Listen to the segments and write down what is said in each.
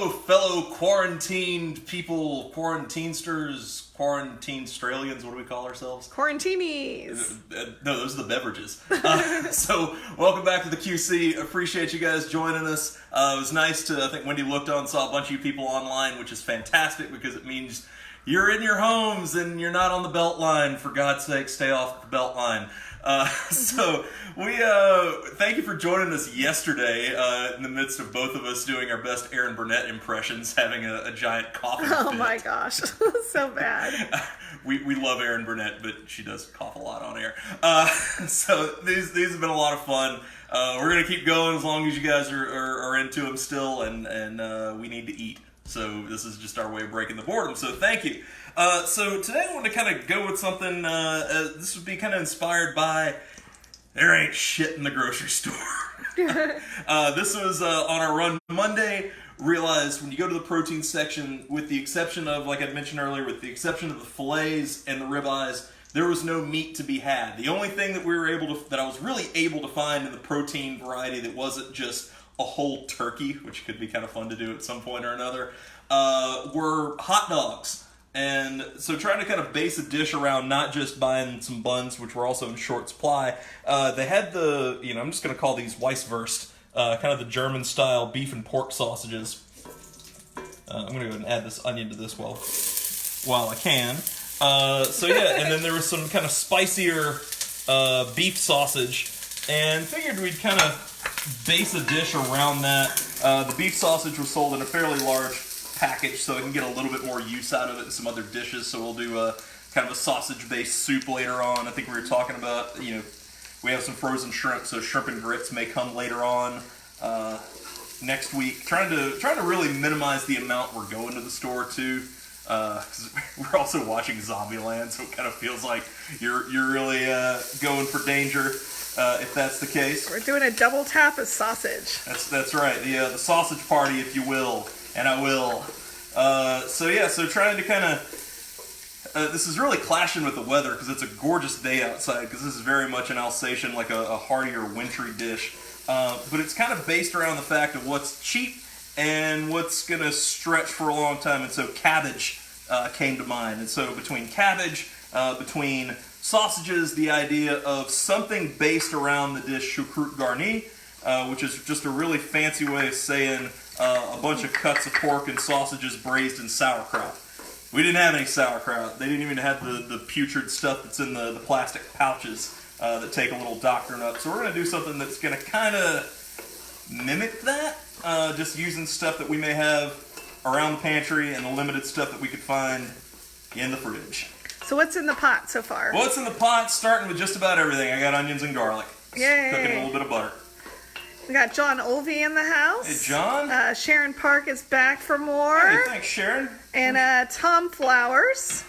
hello, fellow quarantined people, quarantinesters, quarantine Australians. What do we call ourselves? Quarantinis. No, those are the beverages. So, welcome back to the QC. Appreciate you guys joining us. It was nice to, I think Wendy looked on, saw a bunch of you people online, which is fantastic because it means you're in your homes and you're not on the belt line. For God's sake, stay off the belt line. So we thank you for joining us yesterday in the midst of both of us doing our best Aaron Burnett impressions, having a giant coughing fit. Oh my gosh, so bad. We love Aaron Burnett, but she does cough a lot on air. So these have been a lot of fun. We're gonna keep going as long as you guys are into them still, and we need to eat. So this is just our way of breaking the boredom. So thank you. So today I want to kind of go with something, this would be kind of inspired by, there ain't shit in the grocery store. This was on our run Monday. Realized when you go to the protein section, with the exception of, like I mentioned earlier, with the exception of the fillets and the ribeyes, there was no meat to be had. The only thing that that I was really able to find in the protein variety that wasn't just a whole turkey, which could be kind of fun to do at some point or another, were hot dogs. And so trying to kind of base a dish around not just buying some buns, which were also in short supply, they had the, I'm just going to call these Weisswurst, kind of the German-style beef and pork sausages. I'm going to go ahead and add this onion to this while I can. So yeah, and then there was some kind of spicier beef sausage, and figured we'd kind of base a dish around that. The beef sausage was sold in a fairly large package, so I can get a little bit more use out of it in some other dishes. So we'll do a kind of a sausage-based soup later on. I think we were talking about, we have some frozen shrimp, so shrimp and grits may come later on next week. Trying to really minimize the amount we're going to the store to. 'Cause we're also watching Zombieland, so it kind of feels like you're really going for danger. If that's the case. We're doing a double tap of sausage. That's right. The sausage party, if you will, and I will. So trying to kind of, this is really clashing with the weather because it's a gorgeous day outside. Because this is very much an Alsatian, like a heartier, wintry dish. But it's kind of based around the fact of what's cheap and what's gonna stretch for a long time. And so cabbage came to mind. And so between cabbage, between sausages, the idea of something based around the dish Choucroute Garnie, which is just a really fancy way of saying a bunch of cuts of pork and sausages braised in sauerkraut. We didn't have any sauerkraut. They didn't even have the putrid stuff that's in the plastic pouches that take a little doctoring up. So we're going to do something that's going to kind of mimic that, just using stuff that we may have around the pantry and the limited stuff that we could find in the fridge. So what's in the pot so far? What's in the pot? Starting with just about everything. I got onions and garlic. Yay. Cooking a little bit of butter. We got John Olvey in the house. Hey, John. Sharon Park is back for more. Hey, thanks, Sharon. And Tom Flowers.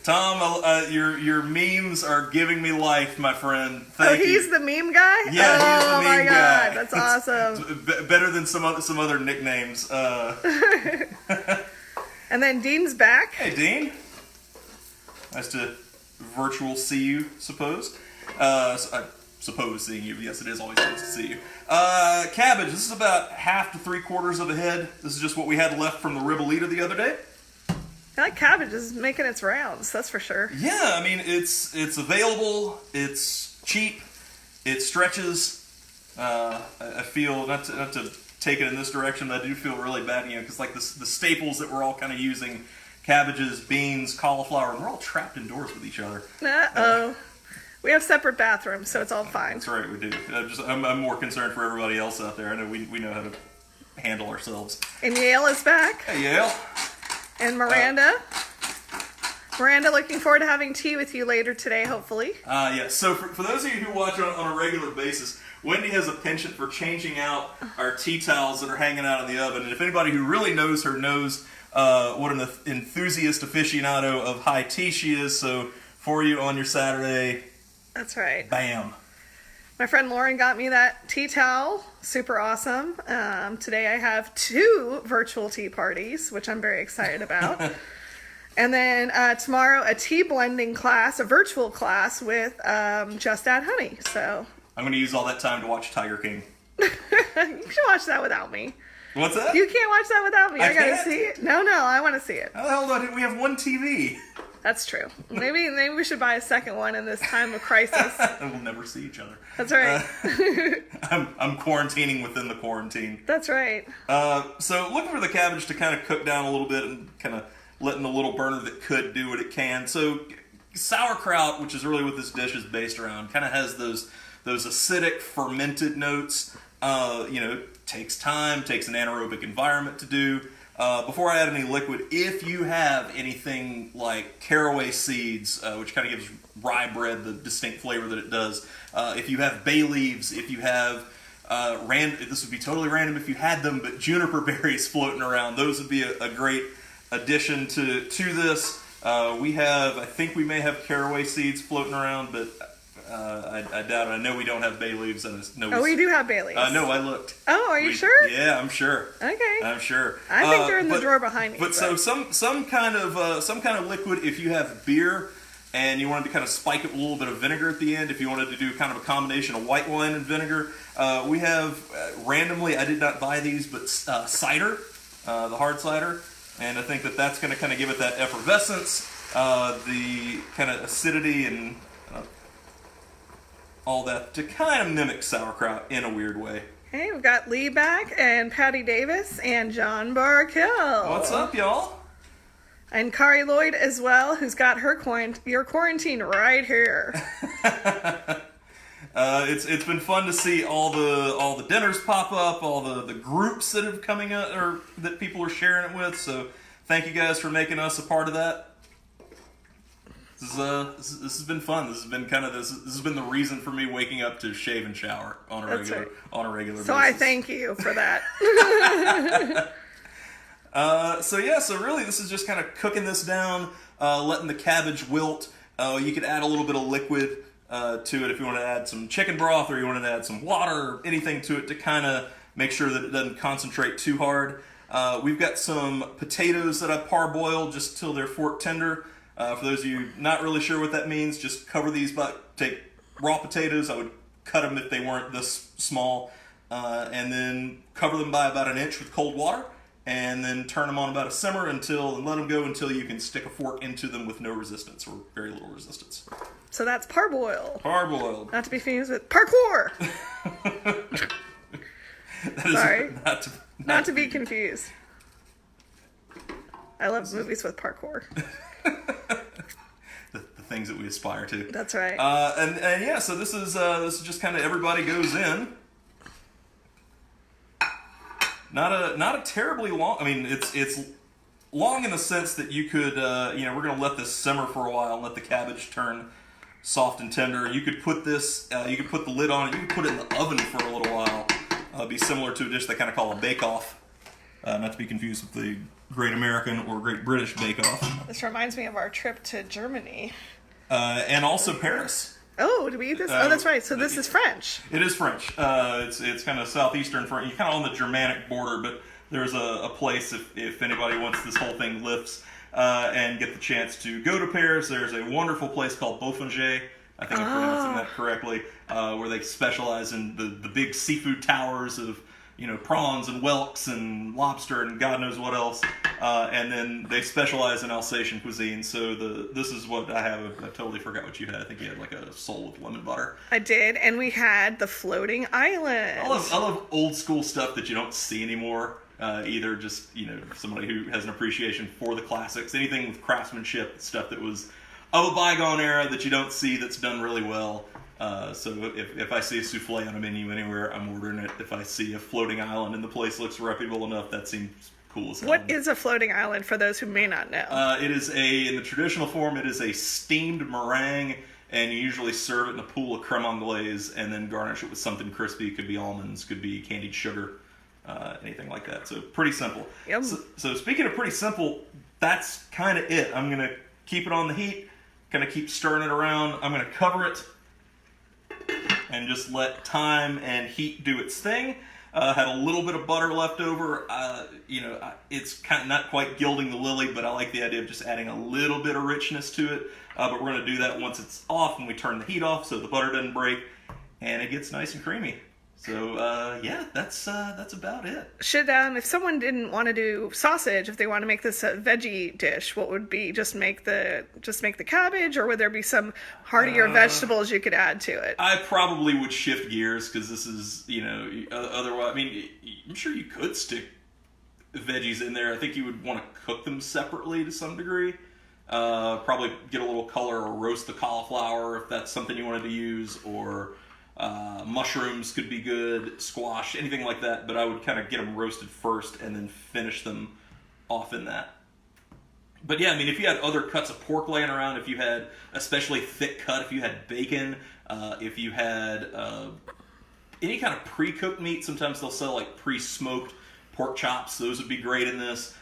Tom, your memes are giving me life, my friend. Thank you. He's the meme guy? Yeah, he's the meme guy. Oh my God, that's awesome. It's better than some other nicknames. And then Dean's back. Hey, Dean. Nice to virtual see you, suppose. I suppose seeing you. Yes, it is always nice to see you. Cabbage. This is about 1/2 to 3/4 of a head. This is just what we had left from the ribolita the other day. I like cabbage is making its rounds, that's for sure. Yeah, I mean, it's available, it's cheap, it stretches. I feel, not to take it in this direction, but I do feel really bad, because like the staples that we're all kind of using, cabbages, beans, cauliflower, and we're all trapped indoors with each other. Uh-oh. We have separate bathrooms, so it's all fine. That's right, we do. I'm more concerned for everybody else out there. I know we know how to handle ourselves. And Yale is back. Hey, Yale. And Miranda. Miranda, looking forward to having tea with you later today, hopefully. Yeah, so for those of you who watch on a regular basis, Wendy has a penchant for changing out our tea towels that are hanging out in the oven. And if anybody who really knows her knows what an enthusiast aficionado of high tea she is, so for you on your Saturday... That's right. Bam. My friend Lauren got me that tea towel. Super awesome. Today I have 2 virtual tea parties, which I'm very excited about. And then tomorrow a tea blending class, a virtual class with Just Add Honey. So I'm going to use all that time to watch Tiger King. You should watch that without me. What's that? You can't watch that without me. I gotta can't? see it. No, I want to see it. How the hell do we have one TV? That's true. Maybe we should buy a second one in this time of crisis. And we'll never see each other. That's right. I'm quarantining within the quarantine. That's right. So looking for the cabbage to kind of cook down a little bit and kind of letting the little burner that could do what it can. So sauerkraut, which is really what this dish is based around, kind of has those acidic fermented notes. Takes time, takes an anaerobic environment to do. Before I add any liquid, if you have anything like caraway seeds, which kind of gives rye bread the distinct flavor that it does, if you have bay leaves, if you have this would be totally random if you had them, but juniper berries floating around, those would be a great addition to this. I think we may have caraway seeds floating around, but I doubt it. I know we don't have bay leaves. We do have bay leaves. No, I looked. Oh, are you sure? Yeah, I'm sure. Okay. I'm sure. I think they're in the drawer behind me. But so some kind of liquid. If you have beer and you wanted to kind of spike it with a little bit of vinegar at the end, if you wanted to do kind of a combination of white wine and vinegar, we have randomly. I did not buy these, but cider, the hard cider, and I think that's going to kind of give it that effervescence, the kind of acidity and all that to kind of mimic sauerkraut in a weird way. Hey, we've got Lee back and Patty Davis and John Barkell. What's up, y'all? And Kari Lloyd as well, who's got your quarantine right here. It's been fun to see all the dinners pop up, all the groups that have coming up or that people are sharing it with. So thank you guys for making us a part of that. This has been fun. This has been this has been the reason for me waking up to shave and shower on a regular basis. So I thank you for that. So really this is just kind of cooking this down, letting the cabbage wilt. You could add a little bit of liquid to it if you want to add some chicken broth or you want to add some water or anything to it to kind of make sure that it doesn't concentrate too hard. We've got some potatoes that I parboiled just till they're fork tender. For those of you not really sure what that means, just cover these, take raw potatoes, I would cut them if they weren't this small, and then cover them by about an inch with cold water, and then turn them on about a simmer and let them go until you can stick a fork into them with no resistance, or very little resistance. So that's parboiled. Parboiled. Not to be confused with parkour! Sorry. Not to be confused. I love movies with parkour. the things that we aspire to. That's right. So this is just kind of everybody goes in. Not a terribly long. I mean, it's long in the sense that you could we're gonna let this simmer for a while and let the cabbage turn soft and tender. You could put this. You could put the lid on it. You could put it in the oven for a little while. Be similar to a dish they kind of call a bake-off. Not to be confused with the Great American or Great British Bake-Off. This reminds me of our trip to Germany. And also Paris. Oh, did we eat this? Oh, that's right. So this is French. It is French. It's kind of southeastern French. You're kind of on the Germanic border, but there's a place if anybody wants this whole thing lifts and get the chance to go to Paris. There's a wonderful place called Beaufanger. I think I'm pronouncing that correctly, where they specialize in the big seafood towers of prawns and whelks and lobster and God knows what else. And then they specialize in Alsatian cuisine. So this is what I have. I totally forgot what you had. I think you had like a sole of lemon butter. I did, and we had the floating island. I love old school stuff that you don't see anymore. Either just somebody who has an appreciation for the classics, anything with craftsmanship, stuff that was of a bygone era that you don't see that's done really well. So if I see a souffle on a menu anywhere, I'm ordering it. If I see a floating island and the place looks reputable enough, that seems cool as hell. What is a floating island for those who may not know? It is in the traditional form, it is a steamed meringue, and you usually serve it in a pool of creme anglaise and then garnish it with something crispy. Could be almonds, could be candied sugar, anything like that. So pretty simple. Yum. So speaking of pretty simple, that's kind of it. I'm going to keep it on the heat, going to keep stirring it around. I'm going to cover it and just let time and heat do its thing. Had a little bit of butter left over. It's kind of not quite gilding the lily, but I like the idea of just adding a little bit of richness to it. But we're going to do that once it's off and we turn the heat off so the butter doesn't break and it gets nice and creamy. So yeah, that's about it. Should if someone didn't want to do sausage, if they want to make this a veggie dish, what would be just make the cabbage, or would there be some heartier vegetables you could add to it? I probably would shift gears because this is otherwise. I mean, I'm sure you could stick veggies in there. I think you would want to cook them separately to some degree. Probably get a little color or roast the cauliflower if that's something you wanted to use, or mushrooms could be good, squash, anything like that. But I would kind of get them roasted first and then finish them off in that. But yeah, I mean, if you had other cuts of pork laying around, if you had especially thick cut, if you had bacon, if you had any kind of pre-cooked meat, sometimes they'll sell like pre-smoked pork chops. Those would be great in this.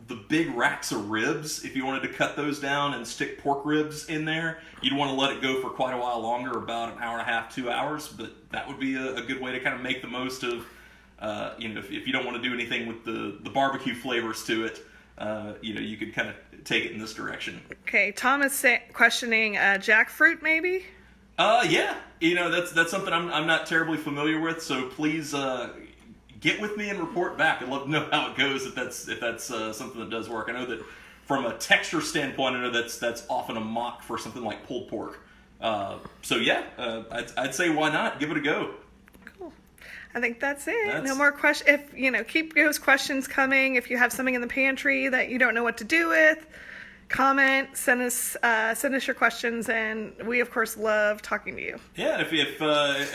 The big racks of ribs, if you wanted to cut those down and stick pork ribs in there, you'd want to let it go for quite a while longer, about an hour and a half, 2 hours. But that would be a good way to kind of make the most of, if you don't want to do anything with the barbecue flavors to it, you could kind of take it in this direction. Okay, Tom is questioning jackfruit, maybe? Yeah, that's something I'm not terribly familiar with. So please get with me and report back. I'd love to know how it goes if that's something that does work. I know that from a texture standpoint, I know that's often a mock for something like pulled pork. So yeah, I'd say why not? Give it a go. Cool. I think that's it. No more questions. If keep those questions coming. If you have something in the pantry that you don't know what to do with, comment, send us your questions, and we of course love talking to you. Yeah, if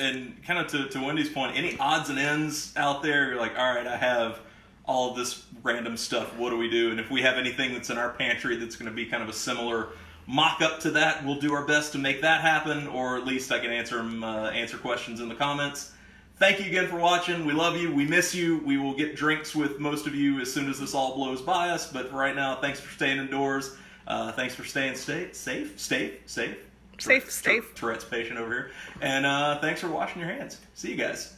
and kind of to Wendy's point, any odds and ends out there, you're like, all right, I have all of this random stuff. What do we do? And if we have anything that's in our pantry that's going to be kind of a similar mock-up to that, we'll do our best to make that happen, or at least I can answer questions in the comments. Thank you again for watching. We love you. We miss you. We will get drinks with most of you as soon as this all blows by us. But for right now, thanks for staying indoors. Thanks for staying safe. Tourette's patient over here. And thanks for washing your hands. See you guys.